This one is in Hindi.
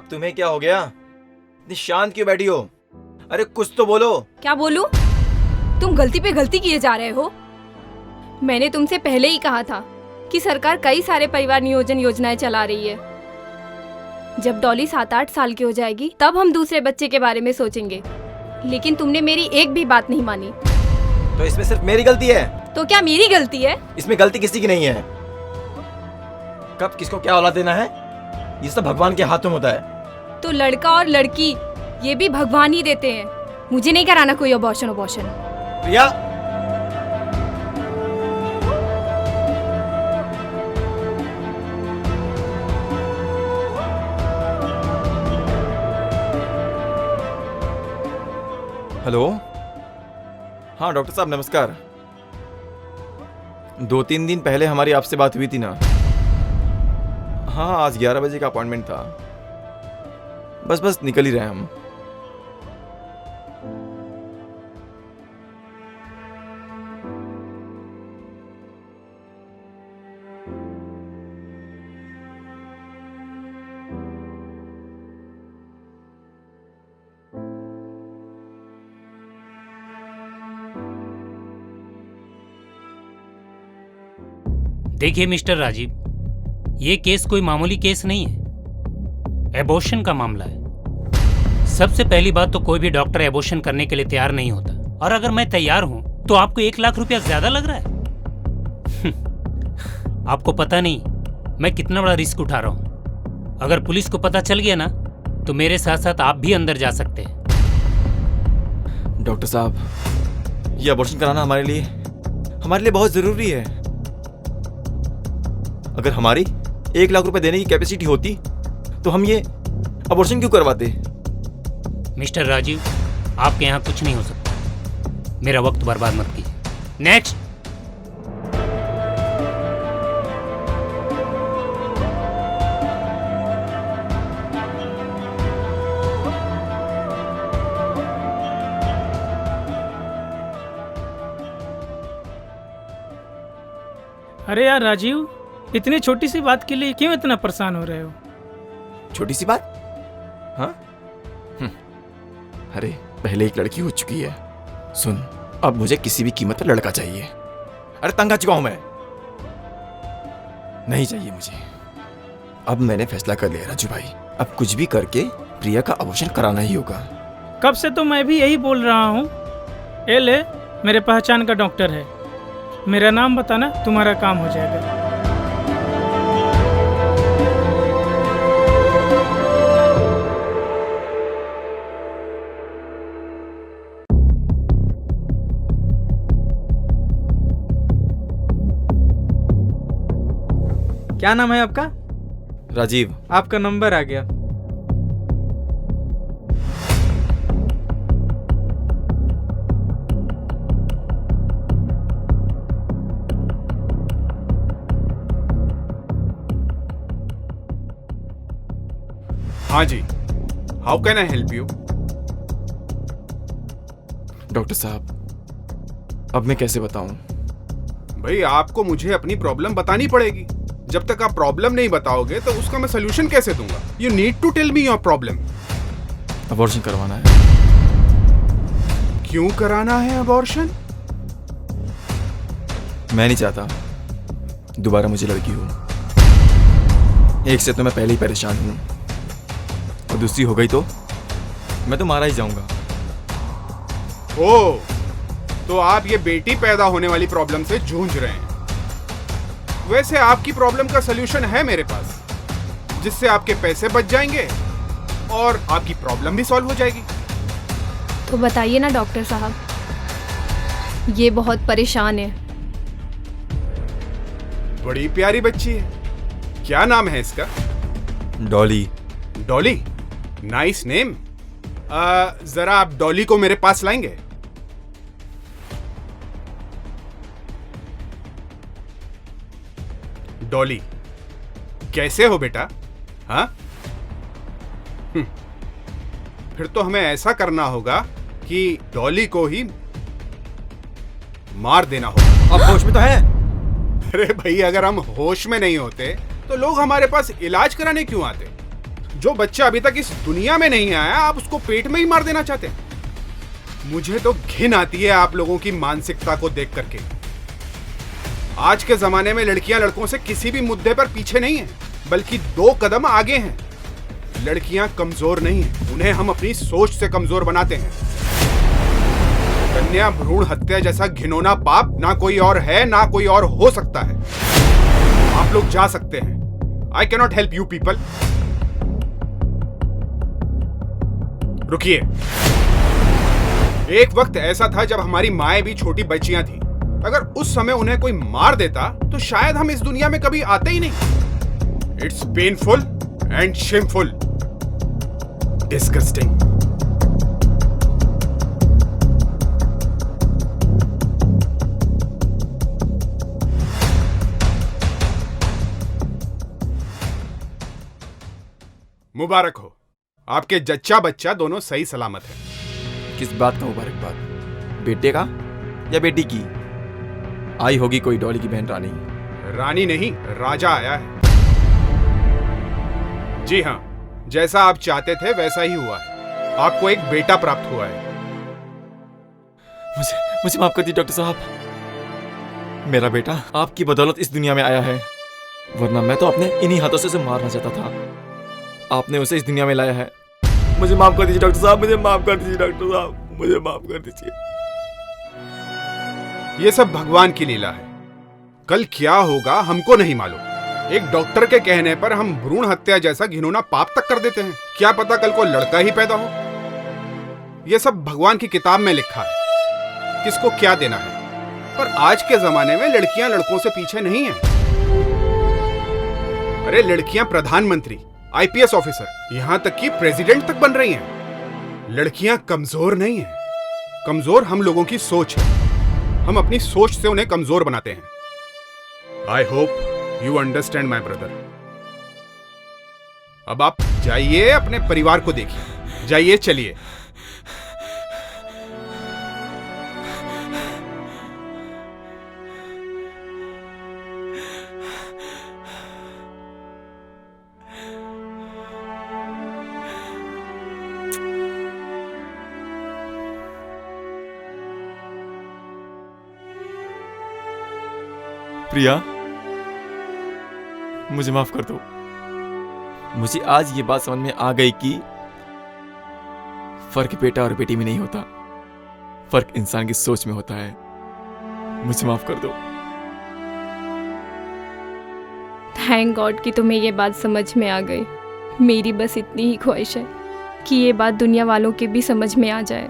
अब तुम्हें क्या हो गया? इतनी शांत क्यों बैठी हो? अरे कुछ तो बोलो। क्या बोलूं? तुम गलती पे गलती किए जा रहे हो। मैंने तुमसे पहले ही कहा था कि सरकार कई सारे परिवार नियोजन योजनाएं चला रही है। जब डॉली 7-8 साल की हो जाएगी तब हम दूसरे बच्चे के बारे में सोचेंगे, लेकिन तुमने मेरी एक भी बात नहीं मानी। तो इसमें सिर्फ मेरी गलती है? तो क्या मेरी गलती है? इसमें गलती किसी की नहीं है। कब किसको क्या औलाद देना है ये सब भगवान के हाथों में होता है। तो लड़का और लड़की ये भी भगवान ही देते हैं। मुझे नहीं कराना कोई अबॉर्शन। प्रिया, हेलो। हाँ डॉक्टर साहब नमस्कार। 2-3 दिन पहले हमारी आपसे बात हुई थी ना? हाँ आज 11 बजे का अपॉइंटमेंट था। बस निकल ही रहे हम। देखिए मिस्टर राजीव, ये केस कोई मामूली केस नहीं है। एबॉर्शन का मामला है। सबसे पहली बात तो कोई भी डॉक्टर एबॉर्शन करने के लिए तैयार नहीं होता, और अगर मैं तैयार हूं तो आपको 1 लाख रुपया ज्यादा लग रहा है। आपको पता नहीं मैं कितना बड़ा रिस्क उठा रहा हूं। अगर पुलिस को पता चल गया ना तो मेरे साथ साथ आप भी अंदर जा सकते हैं। डॉक्टर साहब ये अबॉर्शन कराना हमारे लिए बहुत जरूरी है। अगर हमारी 1 लाख रुपए देने की कैपेसिटी होती तो हम ये अबॉर्शन क्यों करवाते? मिस्टर राजीव, आपके यहाँ कुछ नहीं हो सकता। मेरा वक्त बर्बाद मत कीजिए। नेक्स्ट। अरे यार राजीव, इतनी छोटी सी बात के लिए क्यों इतना परेशान हो रहे हो? छोटी सी बात? हाँ? अरे पहले एक लड़की हो चुकी है। सुन, अब मुझे किसी भी कीमत पर लड़का चाहिए। अरे तंग आ चुका हूं मैं। नहीं चाहिए मुझे। अब मैंने फैसला कर लिया राजू भाई, अब कुछ भी करके प्रिया का अबॉर्शन कराना ही होगा। कब से तो मैं भी यही बोल रहा हूँ। ए ले, मेरे पहचान का डॉक्टर है, मेरा नाम बताना, तुम्हारा काम हो जाएगा। क्या नाम है आपका? राजीव। आपका नंबर आ गया। हाँ जी, how can I help you? Doctor साहब अब मैं कैसे बताऊं? भाई आपको मुझे अपनी प्रॉब्लम बतानी पड़ेगी। जब तक आप प्रॉब्लम नहीं बताओगे तो उसका मैं सोल्यूशन कैसे दूंगा? You need to tell me your problem. Abortion करवाना है। क्यों कराना है अबॉर्शन? मैं नहीं चाहता दोबारा मुझे लड़की हो। एक से तो मैं पहले ही परेशान हूं, और दूसरी हो गई तो मैं तो मारा ही जाऊंगा। ओह, तो आप ये बेटी पैदा होने वाली प्रॉब्लम से जूझ रहे हैं। वैसे आपकी प्रॉब्लम का सलूशन है मेरे पास, जिससे आपके पैसे बच जाएंगे और आपकी प्रॉब्लम भी सॉल्व हो जाएगी। तो बताइए ना डॉक्टर साहब, ये बहुत परेशान है। बड़ी प्यारी बच्ची है। क्या नाम है इसका? डॉली। Dolly, nice name. जरा आप डॉली को मेरे पास लाएंगे? डॉली, कैसे हो बेटा? हाँ? फिर तो हमें ऐसा करना होगा कि डॉली को ही मार देना होगा। आप होश में तो हैं? अरे भाई, अगर हम होश में नहीं होते तो लोग हमारे पास इलाज कराने क्यों आते? जो बच्चा अभी तक इस दुनिया में नहीं आया आप उसको पेट में ही मार देना चाहते हैं। मुझे तो घिन आती है आप लोगों की मानसिकता को देख करके। आज के जमाने में लड़कियां लड़कों से किसी भी मुद्दे पर पीछे नहीं है, बल्कि 2 कदम आगे हैं। लड़कियां कमजोर नहीं हैं, उन्हें हम अपनी सोच से कमजोर बनाते हैं। कन्या भ्रूण हत्या जैसा घिनौना पाप ना कोई और है ना कोई और हो सकता है। आप लोग जा सकते हैं। I cannot help you people. रुकिए। एक वक्त ऐसा था जब हमारी माएं भी छोटी बच्चियां थी। अगर उस समय उन्हें कोई मार देता तो शायद हम इस दुनिया में कभी आते ही नहीं। It's painful and shameful, disgusting. मुबारक हो, आपके जच्चा बच्चा दोनों सही सलामत है। किस बात का मुबारकबाद? बेटे का या बेटी की? आई होगी कोई डॉली की बहन रानी। रानी नहीं, राजा आया है। जी हाँ, जैसा आप चाहते थे वैसा ही हुआ है। आपको एक बेटा प्राप्त हुआ है। मुझे माफ कर दीजिए डॉक्टर साहब। मेरा बेटा आपकी बदौलत इस दुनिया में आया है, वरना मैं तो अपने इन्हीं हाथों से उसे मारना चाहता था। आपने उसे इस दुनिया में लाया है। मुझे माफ कर दीजिए डॉक्टर साहब, मुझे माफ कर दीजिए डॉक्टर साहब, मुझे माफ कर दीजिए। ये सब भगवान की लीला है। कल क्या होगा हमको नहीं मालूम। एक डॉक्टर के कहने पर हम भ्रूण हत्या जैसा घिनौना पाप तक कर देते हैं। क्या पता कल को लड़का ही पैदा हो। ये सब भगवान की किताब में लिखा है, किसको क्या देना है। पर आज के जमाने में लड़कियां लड़कों से पीछे नहीं हैं। अरे लड़कियां प्रधानमंत्री, आईपीएस ऑफिसर, यहां तक कि प्रेसिडेंट तक बन रही हैं। लड़कियां कमजोर नहीं हैं। कमजोर हम लोगों की सोच है। हम अपनी सोच से उन्हें कमजोर बनाते हैं। I hope you understand my brother. अब आप जाइए, अपने परिवार को देखिए। जाइए, चलिए। प्रिया, मुझे माफ कर दो। मुझे आज ये बात समझ में आ गई कि फर्क बेटा और बेटी में नहीं होता, फर्क इंसान की सोच में होता है। मुझे माफ कर दो। थैंक गॉड कि तुम्हें ये बात समझ में आ गई। मेरी बस इतनी ही ख्वाहिश है कि ये बात दुनिया वालों के भी समझ में आ जाए।